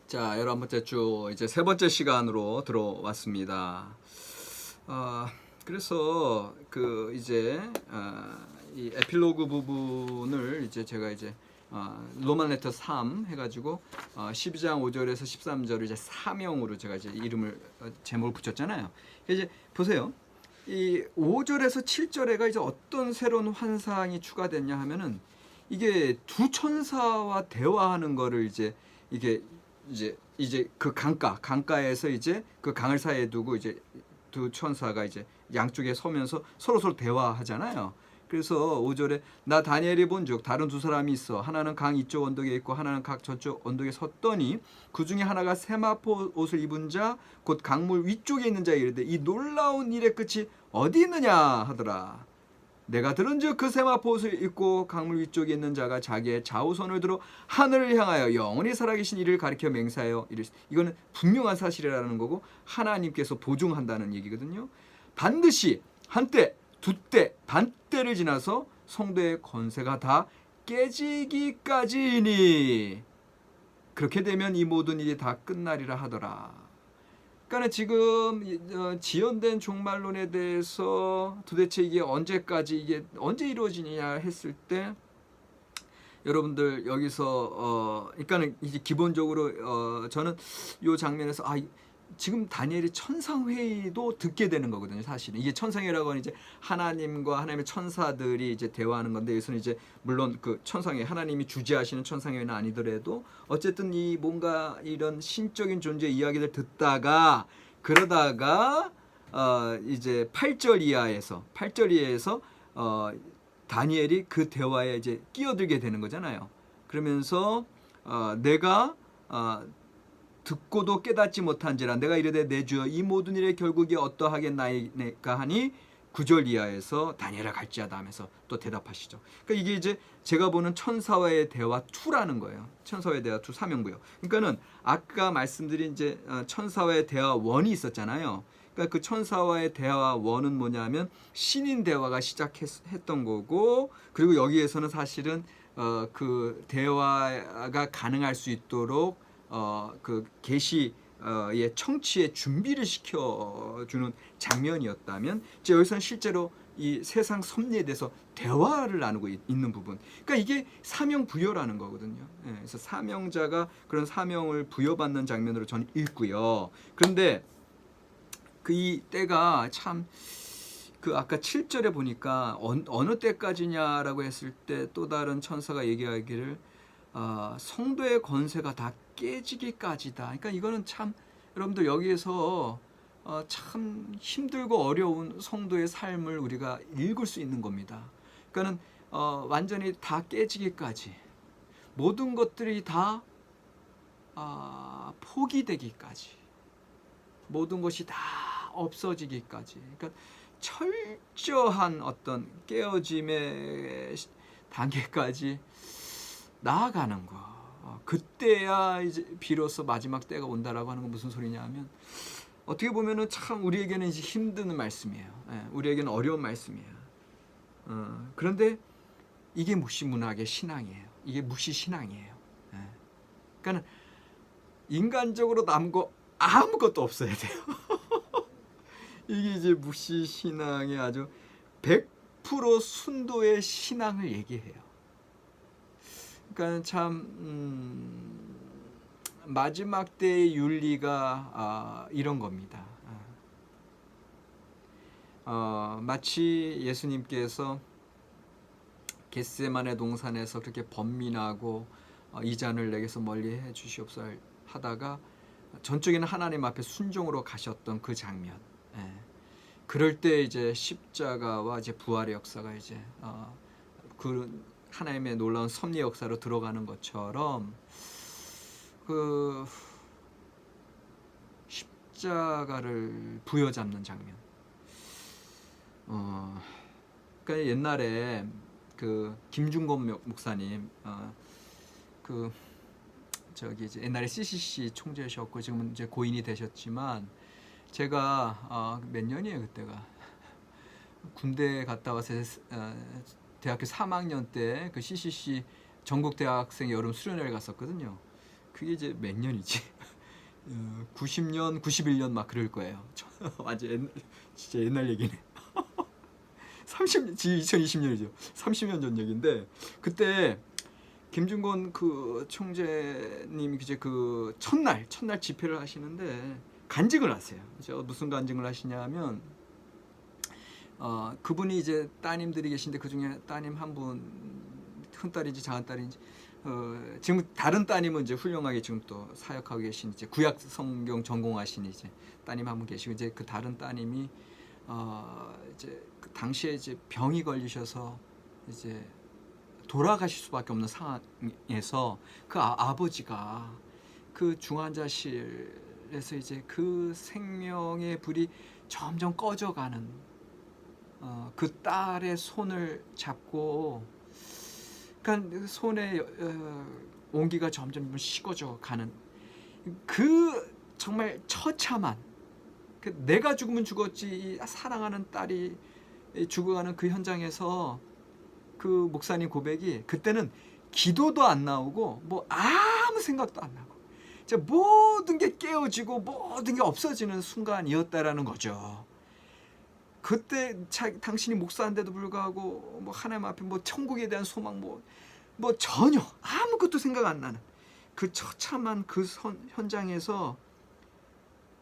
자, 11번째 주 이제 세 번째 시간으로 들어왔습니다. 그래서 그 이제 이 에필로그 부분을 이제 제가 이제 로만 레터 3 해가지고 12장 5절에서 13절을 이제 사명으로 제가 이제 이름을 제목을 붙였잖아요. 이제 보세요. 이 5절에서 7절에가 이제 어떤 새로운 환상이 추가됐냐 하면은 이게 두 천사와 대화하는 거를 이제 그 강가에서 이제 그 강을 사이에 두고 이제 두 천사가 이제 양쪽에 서면서 서로 대화하잖아요. 그래서 5절에 나 다니엘이 본즉 다른 두 사람이 있어 하나는 강 이쪽 언덕에 있고 하나는 각 저쪽 언덕에 섰더니 그 중에 하나가 세마포 옷을 입은 자 곧 강물 위쪽에 있는 자에 이르되 이 놀라운 일의 끝이 어디 있느냐 하더라. 내가 들은즉 그 세마포 옷을 입고 강물 위쪽에 있는 자가 자기의 좌우손을 들어 하늘을 향하여 영원히 살아계신 이를 가리켜 맹세하여 이르시. 이거는 분명한 사실이라는 거고 하나님께서 보증한다는 얘기거든요. 반드시 한때, 두때, 반때를 지나서 성도의 권세가 다 깨지기까지이니 그렇게 되면 이 모든 일이 다 끝나리라 하더라. 그러니까 지금 지연된 종말론에 대해서 도대체 이게 언제 이루어지느냐 했을 때 여러분들 여기서 그러니까는 이제 기본적으로 저는 이 장면에서 지금 다니엘이 천상회의도 듣게 되는 거거든요. 사실은 이게 천상회라고 하는 이제 하나님과 하나님의 천사들이 이제 대화하는 건데 여기서는 이제 물론 그 천상회 하나님이 주재하시는 천상회는 아니더라도 어쨌든 이 뭔가 이런 신적인 존재 이야기를 듣다가 그러다가 이제 8절 이하에서 다니엘이 그 대화에 이제 끼어들게 되는 거잖아요. 그러면서 내가 듣고도 깨닫지 못한지라 내가 이르되 내 주여 이 모든 일의 결국이 어떠하겠나이까 하니 9절 이하에서 다니엘아 갈지어다 하면서 또 대답하시죠. 그러니까 이게 이제 제가 보는 천사와의 대화 2라는 거예요. 천사와의 대화 2 사명부요. 그러니까는 아까 말씀드린 이제 천사와의 대화 1이 있었잖아요. 그러니까 그 천사와의 대화 1은 뭐냐면 신인 대화가 시작했던 거고 그리고 여기에서는 사실은 그 대화가 가능할 수 있도록 그 계시의 청취의 준비를 시켜주는 장면이었다면 이제 여기서는 실제로 이 세상 섭리에 대해서 대화를 나누고 있는 부분. 그러니까 이게 사명 부여라는 거거든요. 그래서 사명자가 그런 사명을 부여받는 장면으로 저는 읽고요. 그런데 그 이 때가 참 그 아까 7절에 보니까 어느 때까지냐라고 했을 때 또 다른 천사가 얘기하기를 성도의 권세가 다 깨지기까지다. 그러니까 이거는 참 여러분들 여기에서 참 힘들고 어려운 성도의 삶을 우리가 읽을 수 있는 겁니다. 그러니까는 완전히 다 깨지기까지 모든 것들이 다 포기되기까지 모든 것이 다 없어지기까지 그러니까 철저한 어떤 깨어짐의 단계까지 나아가는 거. 그때야 이제 비로소 마지막 때가 온다라고 하는 건 무슨 소리냐 하면 어떻게 보면은 참 우리에게는 이제 힘든 말씀이에요. 우리에게는 어려운 말씀이에요. 그런데 이게 무시문학의 신앙이에요. 이게 무시신앙이에요. 그러니까 인간적으로 남은 거 아무것도 없어야 돼요. 이게 이제 무시신앙의 아주 100% 순도의 신앙을 얘기해요. 그러니까 참 마지막 때의 윤리가 이런 겁니다. 마치 예수님께서 겟세마네 동산에서 그렇게 번민하고 이 잔을 내게서 멀리 해 주시옵소서 하다가 전적인 하나님 앞에 순종으로 가셨던 그 장면. 그럴 때 이제 십자가와 이제 부활의 역사가 이제 그 하나님의 놀라운 섭리 역사로 들어가는 것처럼 그 십자가를 부여잡는 장면. 그러니까 옛날에 그 김중건 목사님 그 저기 이제 옛날에 CCC 총재셨고 지금은 이제 고인이 되셨지만 제가 몇 년이에요 그때가 군대 갔다 와서 대학교 3학년 때 그 CCC 전국 대학생 여름 수련회를 갔었거든요. 그게 이제 몇 년이지? 90년, 91년 막 그럴 거예요. 완전 진짜 옛날 얘기네. 2020년이죠. 30년 전 얘기인데, 그때 김준권 그 총재님이 이제 그 첫날 집회를 하시는데 간증을 하세요. 무슨 간증을 하시냐면, 그분이 이제 따님들이 계신데 그 중에 따님 한 분, 큰딸인지 작은딸인지, 지금 다른 따님은 이제 훌륭하게 지금 또 사역하고 계신 이제 구약 성경 전공하신 이제 따님 한 분 계시고, 이제 그 다른 따님이 이제 그 당시에 이제 병이 걸리셔서 이제 돌아가실 수밖에 없는 상황에서 그 아버지가 그 중환자실에서 이제 그 생명의 불이 점점 꺼져가는 그 딸의 손을 잡고, 그러니까 손에 온기가 점점 식어져 가는 그 정말 처참한, 내가 죽으면 죽었지 사랑하는 딸이 죽어가는 그 현장에서 그 목사님 고백이, 그때는 기도도 안 나오고 뭐 아무 생각도 안 나고 모든 게 깨어지고 모든 게 없어지는 순간이었다라는 거죠. 그때 당신이 목사인데도 불구하고 뭐 하나님 앞에 뭐 천국에 대한 소망 뭐 전혀 아무것도 생각 안 나는 그 처참한 그 현장에서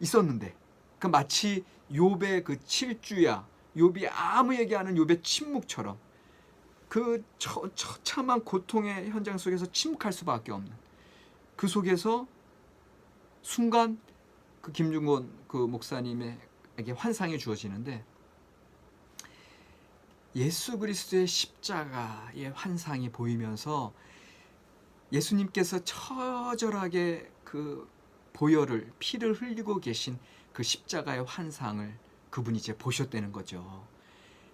있었는데, 그 마치 욥의 그 7주야, 욥이 아무 얘기하는 욥의 침묵처럼 그 처참한 고통의 현장 속에서 침묵할 수밖에 없는 그 속에서 순간 그 김준권 그 목사님에게 환상이 주어지는데, 예수 그리스도의 십자가의 환상이 보이면서 예수님께서 처절하게 그 보혈을 피를 흘리고 계신 그 십자가의 환상을 그분이 이제 보셨다는 거죠.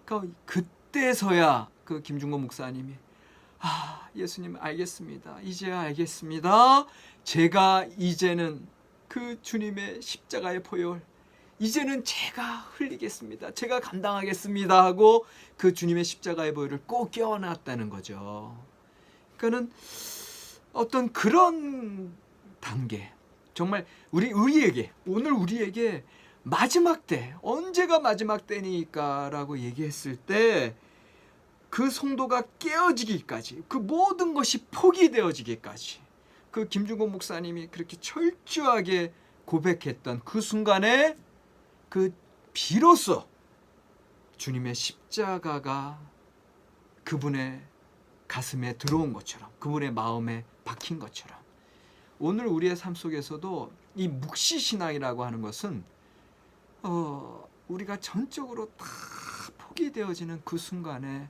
그러니까 그때서야 그 김준권 목사님이 예수님 알겠습니다. 이제야 알겠습니다. 제가 이제는 그 주님의 십자가의 보혈 이제는 제가 흘리겠습니다. 제가 감당하겠습니다 하고 그 주님의 십자가의 보혈을 꼭 껴안았다는 거죠. 그러니까는 어떤 그런 단계, 정말 우리에게 오늘 우리에게 마지막 때, 언제가 마지막 때니까 라고 얘기했을 때 그 성도가 깨어지기까지, 그 모든 것이 포기되어지기까지 그 김준권 목사님이 그렇게 철저하게 고백했던 그 순간에 그 비로소 주님의 십자가가 그분의 가슴에 들어온 것처럼, 그분의 마음에 박힌 것처럼, 오늘 우리의 삶 속에서도 이 묵시신앙이라고 하는 것은 우리가 전적으로 다 포기되어지는 그 순간에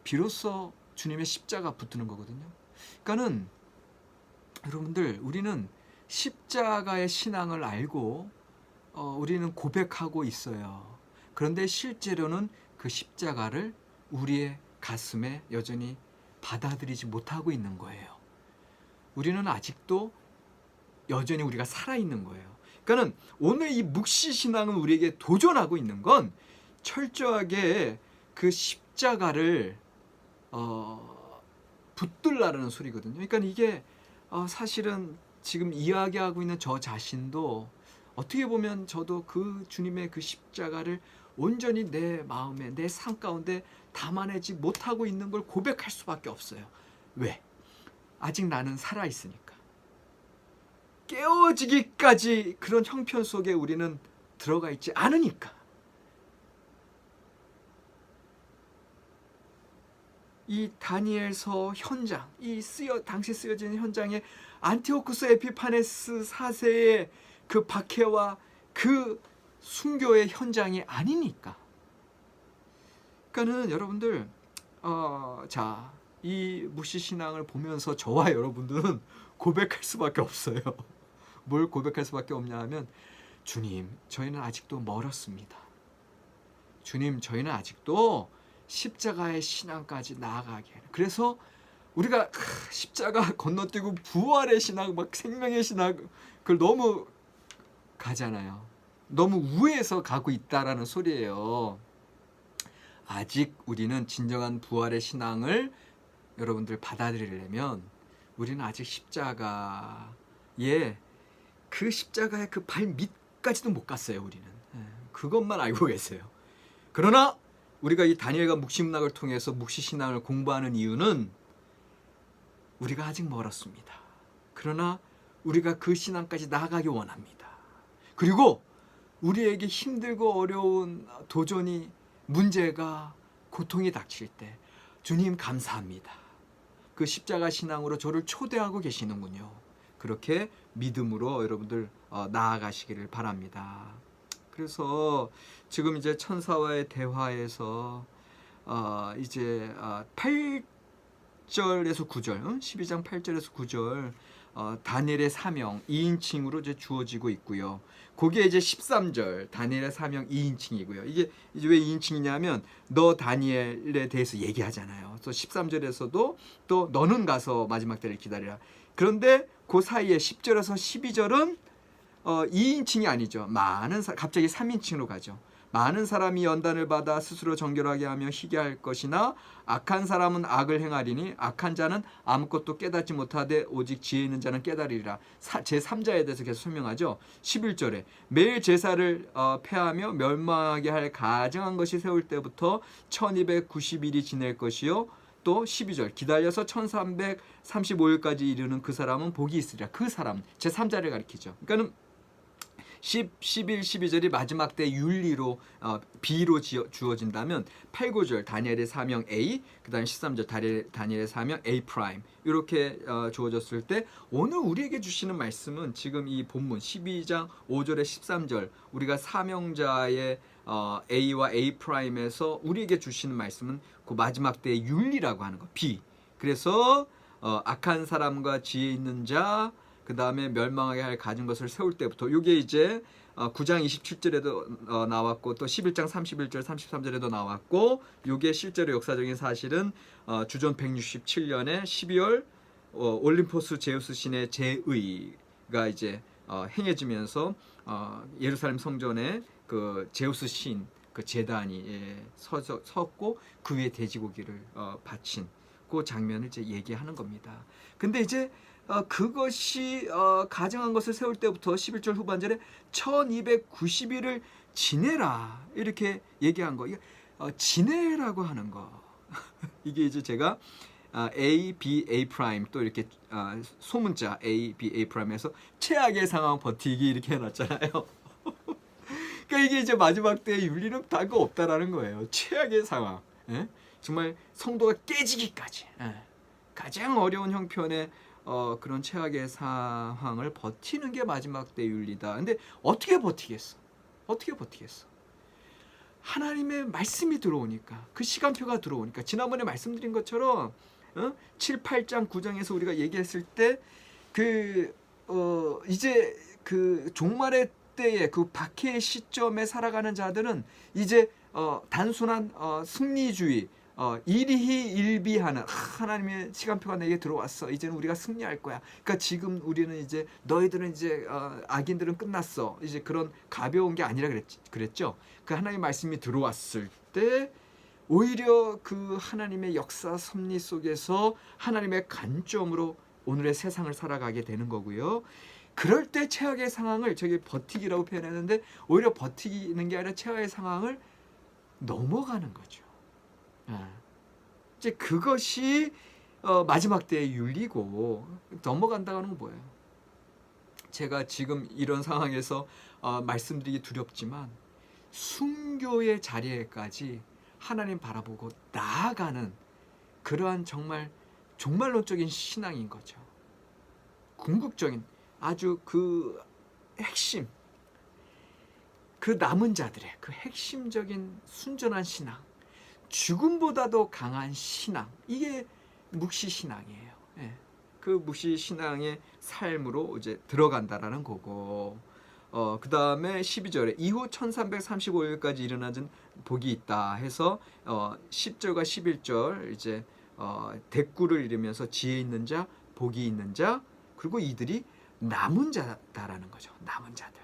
비로소 주님의 십자가 붙드는 거거든요. 그러니까는 여러분들, 우리는 십자가의 신앙을 알고 우리는 고백하고 있어요. 그런데 실제로는 그 십자가를 우리의 가슴에 여전히 받아들이지 못하고 있는 거예요. 우리는 아직도 여전히 우리가 살아있는 거예요. 그러니까 오늘 이 묵시신앙은 우리에게 도전하고 있는 건 철저하게 그 십자가를 붙들라는 소리거든요. 그러니까 이게 사실은 지금 이야기하고 있는 저 자신도 어떻게 보면 저도 그 주님의 그 십자가를 온전히 내 마음에, 내 삶 가운데 담아내지 못하고 있는 걸 고백할 수밖에 없어요. 왜? 아직 나는 살아있으니까. 깨어지기까지 그런 형편 속에 우리는 들어가 있지 않으니까. 이 다니엘서 현장, 당시 쓰여진 현장에 안티오쿠스 에피파네스 4세의 그 박해와 그 순교의 현장이 아니니까. 그러니까는 여러분들, 이 묵시신앙을 보면서 저와 여러분들은 고백할 수밖에 없어요. 뭘 고백할 수밖에 없냐 하면, 주님, 저희는 아직도 멀었습니다. 주님, 저희는 아직도 십자가의 신앙까지 나아가게. 그래서 우리가 십자가 건너뛰고 부활의 신앙, 막 생명의 신앙, 그걸 너무 가잖아요. 너무 우회해서 가고 있다라는 소리예요. 아직 우리는 진정한 부활의 신앙을 여러분들 받아들이려면 우리는 아직 십자가의 그 십자가의 그 발 밑까지도 못 갔어요. 우리는 그것만 알고 계세요. 그러나 우리가 이 다니엘과 묵시문학을 통해서 묵시신앙을 공부하는 이유는 우리가 아직 멀었습니다. 그러나 우리가 그 신앙까지 나아가기 원합니다. 그리고 우리에게 힘들고 어려운 도전이, 문제가, 고통이 닥칠 때 주님 감사합니다. 그 십자가 신앙으로 저를 초대하고 계시는군요. 그렇게 믿음으로 여러분들 나아가시기를 바랍니다. 그래서 지금 이제 천사와의 대화에서 이제 8절에서 9절, 12장 8절에서 9절 다니엘의 사명 2인칭으로 이제 주어지고 있고요. 그게 이제 13절 다니엘의 사명 2인칭이고요. 이게 이제 왜 2인칭이냐면 너 다니엘에 대해서 얘기하잖아요. 그래서 13절에서도 또 너는 가서 마지막 때를 기다리라. 그런데 그 사이에 10절에서 12절은 2인칭이 아니죠. 갑자기 3인칭으로 가죠. 많은 사람이 연단을 받아 스스로 정결하게 하며 희게 할 것이나 악한 사람은 악을 행하리니 악한 자는 아무것도 깨닫지 못하되 오직 지혜 있는 자는 깨달으리라. 제3자에 대해서 계속 설명하죠. 11절에 매일 제사를 폐하며 멸망하게 할 가증한 것이 세울 때부터 1290일이 지낼 것이요. 또 12절 기다려서 1335일까지 이르는 그 사람은 복이 있으리라. 그 사람 제3자를 가리키죠. 그러니까는 10, 11, 12절이 마지막 때 윤리로 B로 주어진다면 8, 9절 다니엘의 사명 A, 그 다음 13절 다니엘의 사명 A 프라임 이렇게 주어졌을 때 오늘 우리에게 주시는 말씀은 지금 이 본문 12장 5절에 13절 우리가 사명자의 A와 A 프라임에서 우리에게 주시는 말씀은 그 마지막 때의 윤리라고 하는 거 B. 그래서 악한 사람과 지혜 있는 자, 그 다음에 멸망하게 할 가진 것을 세울 때부터 이게 이제 9장 27절에도 나왔고 또 11장 31절 33절에도 나왔고 이게 실제로 역사적인 사실은 주전 167년에 12월 올림포스 제우스 신의 제의가 이제 행해지면서 예루살렘 성전에 그 제우스 신 그 제단이 섰고 그 위에 돼지고기를 바친 그 장면을 이제 얘기하는 겁니다. 근데 이제 그것이 가증한 것을 세울 때부터 11절 후반절에 1290일을 지내라 이렇게 얘기한 거. 지내라고 하는 거. 이게 이제 제가 A, B, A 프라임 또 이렇게 소문자 A, B, A 프라임에서 최악의 상황 버티기 이렇게 해놨잖아요. 그러니까 이게 이제 마지막 때의 윤리는 다가 없다라는 거예요. 최악의 상황. 예? 정말 성도가 깨지기까지. 예. 가장 어려운 형편의 그런 최악의 상황을 버티는 게 마지막 때 윤리다. 근데 어떻게 버티겠어? 어떻게 버티겠어? 하나님의 말씀이 들어오니까, 그 시간표가 들어오니까, 지난번에 말씀드린 것처럼 7, 8장, 9장에서 우리가 얘기했을 때 이제 그 종말의 때의 그 박해의 시점에 살아가는 자들은 이제 단순한 승리주의, 일희일비하는 하나님의 시간표가 내게 들어왔어. 이제는 우리가 승리할 거야. 그러니까 지금 우리는 이제 너희들은 이제 악인들은 끝났어. 이제 그런 가벼운 게 아니라 그랬죠. 그 하나님의 말씀이 들어왔을 때 오히려 그 하나님의 역사 섭리 속에서 하나님의 관점으로 오늘의 세상을 살아가게 되는 거고요. 그럴 때 최악의 상황을 저기 버티기라고 표현했는데 오히려 버티는 게 아니라 최악의 상황을 넘어가는 거죠. 이제 그것이 마지막 때의 윤리고 넘어간다는 건 뭐예요? 제가 지금 이런 상황에서 말씀드리기 두렵지만 순교의 자리에까지 하나님 바라보고 나아가는 그러한 정말 종말론적인 신앙인 거죠. 궁극적인 아주 그 핵심, 그 남은 자들의 그 핵심적인 순전한 신앙, 죽음보다도 강한 신앙, 이게 묵시신앙이에요. 예. 그 묵시신앙의 삶으로 이제 들어간다라는 거고, 그 다음에 12절에 이후 1335일까지 일어나는 복이 있다 해서 10절과 11절 이제 대꾸를 이루면서 지혜 있는 자, 복이 있는 자, 그리고 이들이 남은 자다라는 거죠. 남은 자들.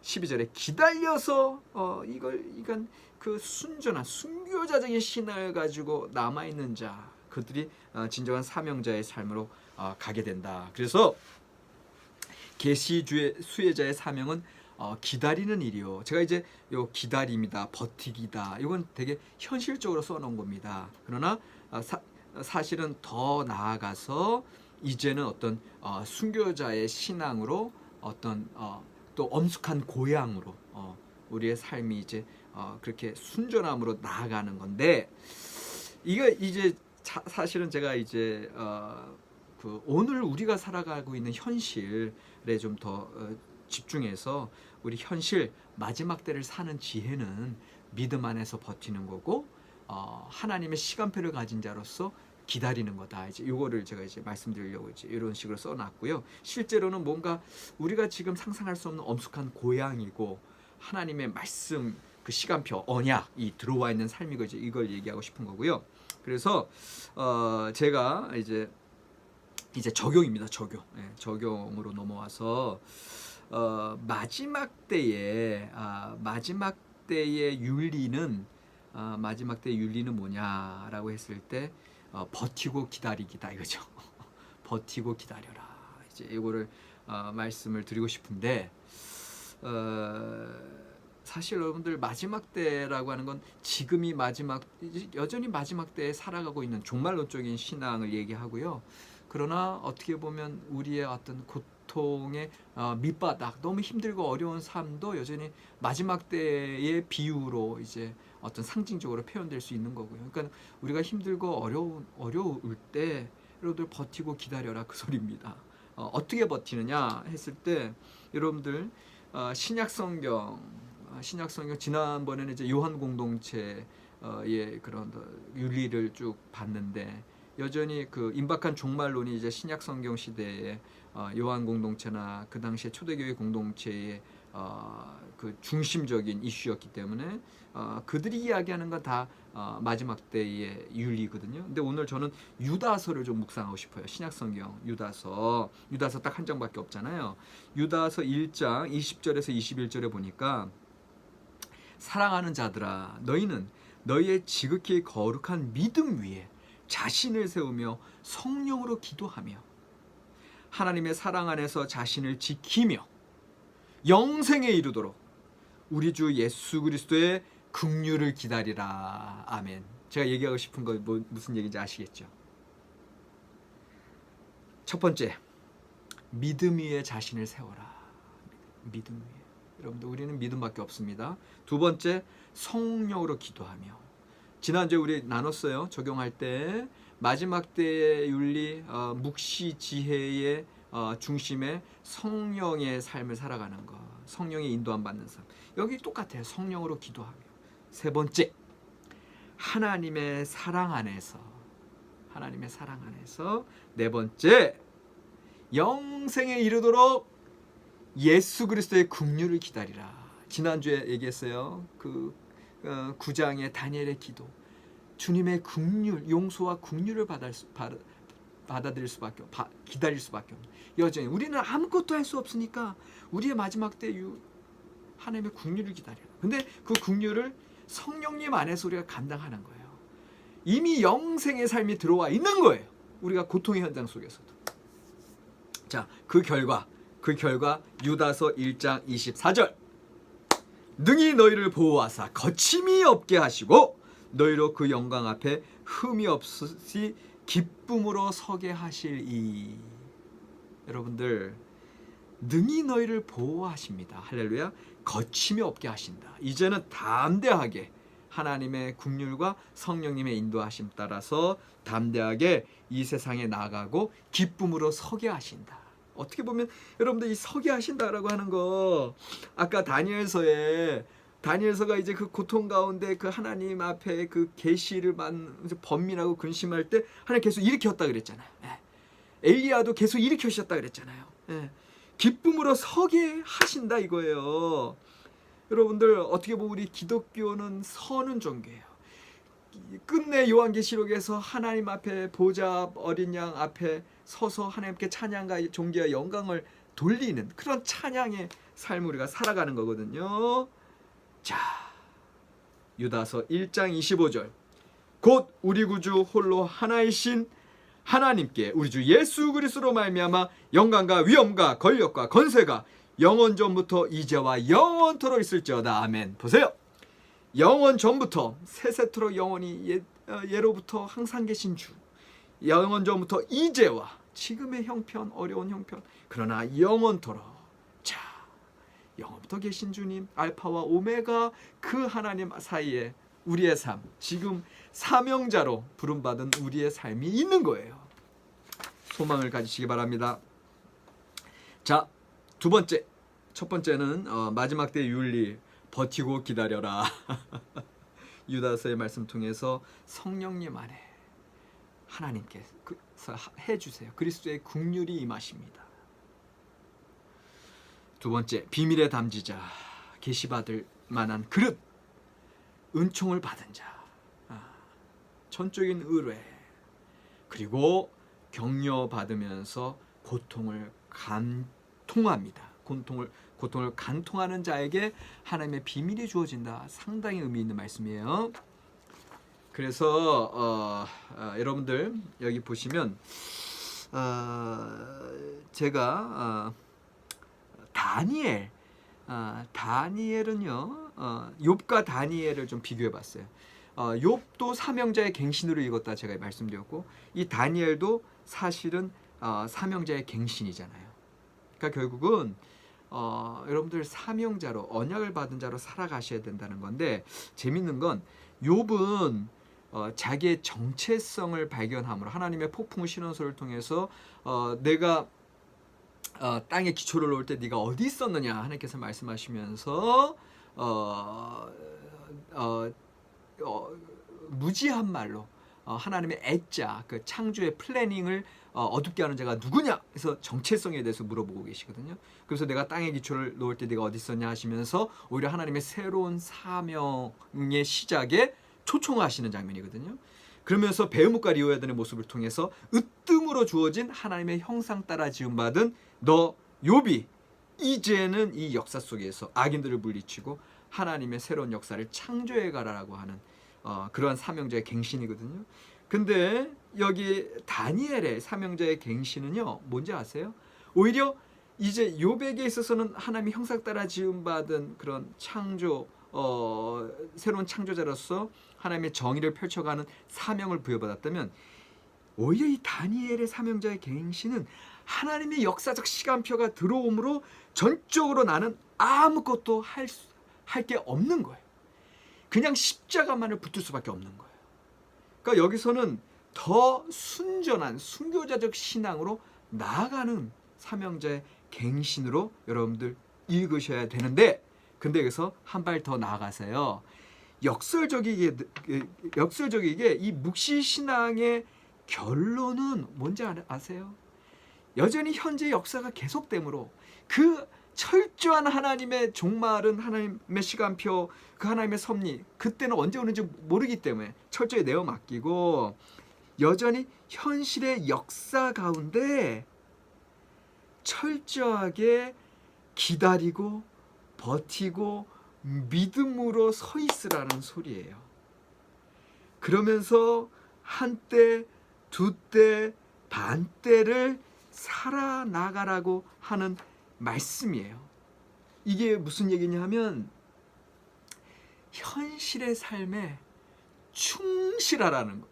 12절에 기다려서 이건 그 순전한 순교자적인 신앙을 가지고 남아 있는 자, 그들이 진정한 사명자의 삶으로 가게 된다. 그래서 계시주의 수혜자의 사명은 기다리는 일이요. 제가 이제 요 기다림이다, 버티기다. 이건 되게 현실적으로 써놓은 겁니다. 그러나 사실은 더 나아가서 이제는 어떤 순교자의 신앙으로 어떤 또 엄숙한 고향으로 우리의 삶이 이제 그렇게 순전함으로 나아가는 건데, 이거 이제 사실은 제가 이제 그 오늘 우리가 살아가고 있는 현실에 좀 더 집중해서 우리 현실 마지막 때를 사는 지혜는 믿음 안에서 버티는 거고, 하나님의 시간표를 가진 자로서 기다리는 거다. 이제 이거를 제가 이제 말씀드리려고 이제 이런 식으로 써놨고요. 실제로는 뭔가 우리가 지금 상상할 수 없는 엄숙한 고향이고 하나님의 말씀 그 시간표 언약이 들어와 있는 삶이고 이제 이걸 얘기하고 싶은 거고요. 그래서 제가 이제 적용입니다. 적용으로 넘어와서 마지막 때의 윤리는 마지막 때의 윤리는 뭐냐라고 했을 때 버티고 기다리기다 이거죠. 버티고 기다려라. 이제 이거를 말씀을 드리고 싶은데, 사실 여러분들 마지막 때라고 하는 건 지금이 여전히 마지막 때에 살아가고 있는 종말론적인 신앙을 얘기하고요. 그러나 어떻게 보면 우리의 어떤 고통의 밑바닥, 너무 힘들고 어려운 삶도 여전히 마지막 때의 비유로 이제 어떤 상징적으로 표현될 수 있는 거고요. 그러니까 우리가 힘들고 어려울 때 여러분들 버티고 기다려라 그 소리입니다. 어떻게 버티느냐 했을 때 여러분들 신약성경 지난번에는 이제 요한 공동체의 그런 윤리를 쭉 봤는데, 여전히 그 임박한 종말론이 이제 신약성경 시대에 요한 공동체나 그 당시에 초대교회 공동체의 그 중심적인 이슈였기 때문에 그들이 이야기하는 건 다 마지막 때의 윤리거든요. 근데 오늘 저는 유다서를 좀 묵상하고 싶어요. 신약성경 유다서 딱 한 장밖에 없잖아요. 유다서 1장 20절에서 21절에 보니까, 사랑하는 자들아 너희는 너희의 지극히 거룩한 믿음 위에 자신을 세우며 성령으로 기도하며 하나님의 사랑 안에서 자신을 지키며 영생에 이르도록 우리 주 예수 그리스도의 긍휼을 기다리라. 아멘. 제가 얘기하고 싶은 거 무슨 얘기인지 아시겠죠? 첫 번째, 믿음 위에 자신을 세워라. 믿음 위에. 여러분들 우리는 믿음밖에 없습니다. 두 번째, 성령으로 기도하며. 지난주에 우리 나눴어요. 적용할 때 마지막 때의 윤리, 묵시 지혜의 중심에 성령의 삶을 살아가는 것, 성령의 인도함 받는 삶. 여기 똑같아요. 성령으로 기도하며. 세 번째, 하나님의 사랑 안에서. 네 번째, 영생에 이르도록 예수 그리스도의 긍휼을 기다리라. 지난주에 얘기했어요. 그 9장의 다니엘의 기도. 주님의 긍휼, 용서와 긍휼을 받아들일 수밖에 기다릴 수밖에 없는. 여전히 우리는 아무것도 할 수 없으니까 우리의 마지막 때 하나님의 긍휼을 기다려라. 근데 그 긍휼을 성령님 안에서 우리가 감당하는 거예요. 이미 영생의 삶이 들어와 있는 거예요. 우리가 고통의 현장 속에서도. 자, 그 결과 유다서 1장 24절. 능히 너희를 보호하사 거침이 없게 하시고 너희로 그 영광 앞에 흠이 없으시 기쁨으로 서게 하실이. 여러분들, 능히 너희를 보호하십니다. 할렐루야. 거침이 없게 하신다. 이제는 담대하게 하나님의 긍휼과 성령님의 인도하심 따라서 담대하게 이 세상에 나가고 기쁨으로 서게 하신다. 어떻게 보면 여러분들 이 서게 하신다라고 하는 거, 아까 다니엘서가 이제 그 고통 가운데 그 하나님 앞에 그 계시를 번민하고 근심할 때 하나님 계속 일으켰다 그랬잖아요. 엘리야도 계속 일으키셨다 그랬잖아요. 기쁨으로 서게 하신다 이거예요. 여러분들 어떻게 보면 우리 기독교는 서는 종교예요. 끝내 요한계시록에서 하나님 앞에 보좌 어린 양 앞에 서서 하나님께 찬양과 존귀와 영광을 돌리는 그런 찬양의 삶을 우리가 살아가는 거거든요. 자, 유다서 1장 25절. 곧 우리 구주 홀로 하나이신 하나님께 우리 주 예수 그리스도로 말미암아 영광과 위엄과 권력과 건세가 영원 전부터 이제와 영원토록 있을지어다. 아멘. 보세요. 영원 전부터 세세토록 영원히 예로부터 항상 계신 주, 영원 전부터 이제와 지금의 형편, 어려운 형편, 그러나 영원토록, 자, 영원부터 계신 주님, 알파와 오메가, 그 하나님 사이에 우리의 삶, 지금 사명자로 부름받은 우리의 삶이 있는 거예요. 소망을 가지시기 바랍니다. 자, 두 번째, 첫 번째는 마지막 때의 윤리, 버티고 기다려라. 유다서의 말씀 통해서 성령님 안에 하나님께서 해주세요. 그리스도의 긍휼이 임하십니다. 두 번째, 비밀의 담지자, 계시받을 만한 그릇, 은총을 받은 자, 전적인 의뢰, 그리고 격려받으면서 고통을 간통합니다. 고통을 간통하는 자에게 하나님의 비밀이 주어진다. 상당히 의미 있는 말씀이에요. 그래서 여러분들 여기 보시면 제가 다니엘은요, 욥과 다니엘을 좀 비교해봤어요. 욥도 사명자의 갱신으로 읽었다 제가 말씀드렸고, 이 다니엘도 사실은 사명자의 갱신이잖아요. 그러니까 결국은 여러분들 사명자로, 언약을 받은 자로 살아가셔야 된다는 건데, 재밌는 건 욥은 자기의 정체성을 발견함으로 하나님의 폭풍 신원서를 통해서 내가 땅에 기초를 놓을 때 네가 어디 있었느냐 하나님께서 말씀하시면서 무지한 말로 하나님의 애자, 그 창조의 플래닝을 어둡게 하는 자가 누구냐? 그래서 정체성에 대해서 물어보고 계시거든요. 그래서 내가 땅에 기초를 놓을 때 네가 어디 있었냐 하시면서 오히려 하나님의 새로운 사명의 시작에 초청하시는 장면이거든요. 그러면서 베음목과 리오야단의 모습을 통해서 으뜸으로 주어진 하나님의 형상 따라 지음받은 너 욥이 이제는 이 역사 속에서 악인들을 물리치고 하나님의 새로운 역사를 창조해 가라라고 하는 그러한 사명자의 갱신이거든요. 근데 여기 다니엘의 사명자의 갱신은요, 뭔지 아세요? 오히려 이제 욥에게 있어서는 하나님의 형상 따라 지음받은 그런 창조, 새로운 창조자로서 하나님의 정의를 펼쳐가는 사명을 부여받았다면, 오히려 이 다니엘의 사명자의 갱신은 하나님의 역사적 시간표가 들어오므로 전적으로 나는 아무것도 할 게 없는 거예요. 그냥 십자가만을 붙을 수밖에 없는 거예요. 그러니까 여기서는 더 순전한 순교자적 신앙으로 나아가는 사명자의 갱신으로 여러분들 읽으셔야 되는데, 근데 여기서 한 발 더 나아가세요. 역설적이게 이 묵시신앙의 결론은 뭔지 아세요? 여전히 현재 역사가 계속되므로 그 철저한 하나님의 종말은 하나님의 시간표, 그 하나님의 섭리, 그때는 언제 오는지 모르기 때문에 철저히 내어 맡기고 여전히 현실의 역사 가운데 철저하게 기다리고 버티고 믿음으로 서 있으라는 소리예요. 그러면서 한때, 두때, 반때를 살아나가라고 하는 말씀이에요. 이게 무슨 얘기냐 하면 현실의 삶에 충실하라는 거.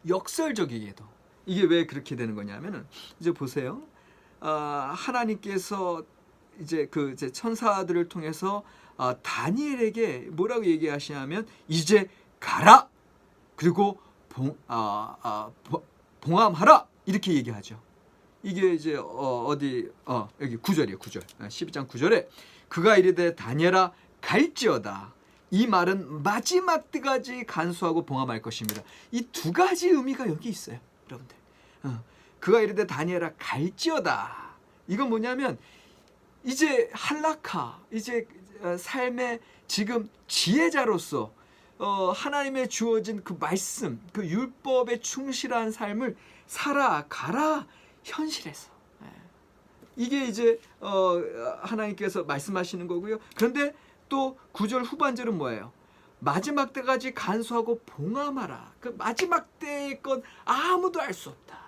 역설적이게도 이게 왜 그렇게 되는 거냐면은, 이제 보세요. 하나님께서 이제 천사들을 통해서 다니엘에게 뭐라고 얘기하시냐면, 이제 가라, 그리고 봉함하라, 이렇게 얘기하죠. 이게 이제 여기 9절이에요. 9절. 12장 9절에 그가 이르되 다니엘아 갈지어다. 이 말은 마지막 때까지 간수하고 봉함할 것입니다. 이 두 가지 의미가 여기 있어요, 여러분들. 그가 이르되 다니엘아 갈지어다. 이건 뭐냐면 이제 할라카, 이제 삶의 지금 지혜자로서 하나님의 주어진 그 말씀, 그 율법에 충실한 삶을 살아가라, 현실에서. 이게 이제 하나님께서 말씀하시는 거고요. 그런데 또 9절 후반절은 뭐예요? 마지막 때까지 간수하고 봉함하라. 그 마지막 때의 건 아무도 알 수 없다.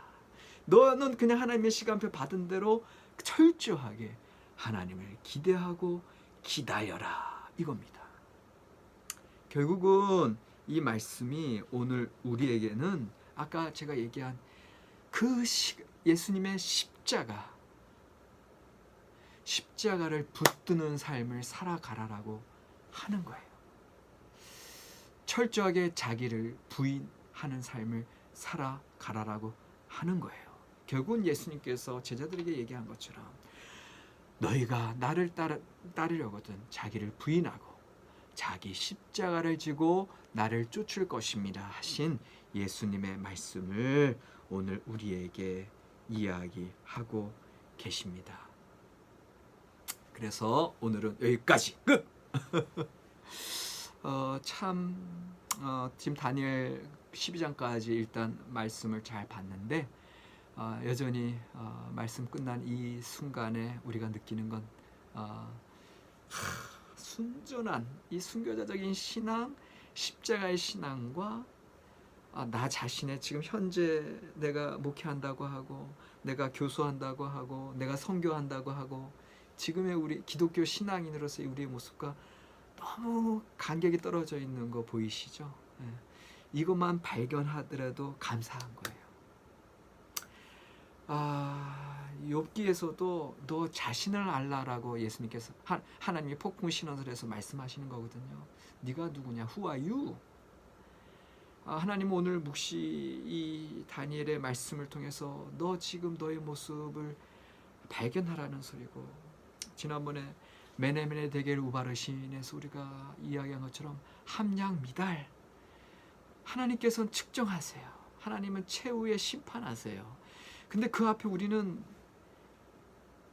너는 그냥 하나님의 시간표 받은 대로 철저하게 하나님을 기대하고 기다려라 이겁니다. 결국은 이 말씀이 오늘 우리에게는 아까 제가 얘기한 그 예수님의 십자가를 붙드는 삶을 살아가라라고 하는 거예요. 철저하게 자기를 부인하는 삶을 살아가라라고 하는 거예요. 결국은 예수님께서 제자들에게 얘기한 것처럼 너희가 나를 따르려거든 자기를 부인하고 자기 십자가를 지고 나를 쫓을 것입니다 하신 예수님의 말씀을 오늘 우리에게 이야기하고 계십니다. 그래서 오늘은 여기까지 끝! 지금 다니엘 12장까지 일단 말씀을 잘 봤는데 여전히 말씀 끝난 이 순간에 우리가 느끼는 건 순전한 이 순교자적인 신앙, 십자가의 신앙과 나 자신의 지금 현재 내가 목회한다고 하고 내가 교수한다고 하고 내가 선교한다고 하고 지금의 우리 기독교 신앙인으로서의 우리의 모습과 너무 간격이 떨어져 있는 거 보이시죠? 이것만 발견하더라도 감사한 거예요. 욥기에서도 너 자신을 알라라고 예수님께서 하나님이 폭풍 신원설에서 말씀하시는 거거든요. 네가 누구냐? Who are you? 하나님 오늘 묵시 이 다니엘의 말씀을 통해서 너 지금 너의 모습을 발견하라는 소리고, 지난번에 메네메네 데겔 우바르신에서 우리가 이야기한 것처럼 함량 미달, 하나님께서는 측정하세요. 하나님은 최후의 심판하세요. 근데 그 앞에 우리는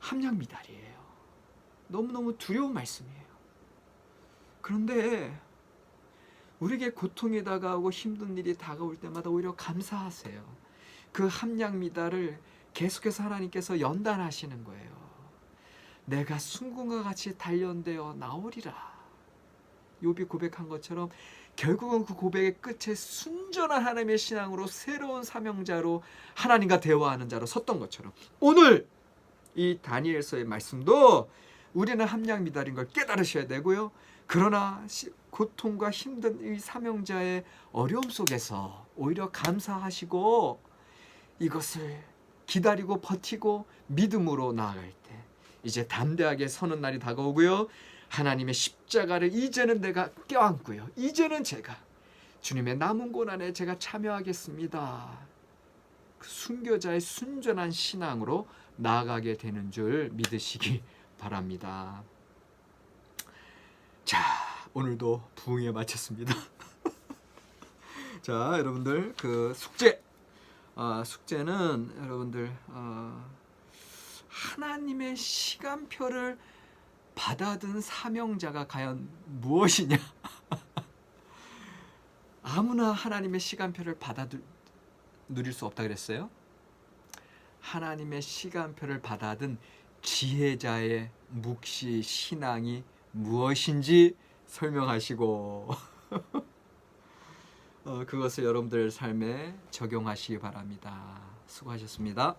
함량 미달이에요. 너무너무 두려운 말씀이에요. 그런데 우리에게 고통이 다가오고 힘든 일이 다가올 때마다 오히려 감사하세요. 그 함량 미달을 계속해서 하나님께서 연단하시는 거예요. 내가 순금과 같이 단련되어 나오리라. 욥이 고백한 것처럼 결국은 그 고백의 끝에 순전한 하나님의 신앙으로 새로운 사명자로 하나님과 대화하는 자로 섰던 것처럼 오늘 이 다니엘서의 말씀도 우리는 함량 미달인 걸 깨달으셔야 되고요. 그러나 고통과 힘든 이 사명자의 어려움 속에서 오히려 감사하시고 이것을 기다리고 버티고 믿음으로 나아갈 때 이제 담대하게 서는 날이 다가오고요. 하나님의 십자가를 이제는 내가 껴안고요. 이제는 제가 주님의 남은 고난에 제가 참여하겠습니다. 그 순교자의 순전한 신앙으로 나아가게 되는 줄 믿으시기 바랍니다. 자, 오늘도 부흥에 마쳤습니다. 자, 여러분들 그 숙제는 여러분들 하나님의 시간표를 받아든 사명자가 과연 무엇이냐? 아무나 하나님의 시간표를 누릴 수 없다 그랬어요. 하나님의 시간표를 받아든 지혜자의 묵시 신앙이 무엇인지 설명하시고 그것을 여러분들 삶에 적용하시기 바랍니다. 수고하셨습니다.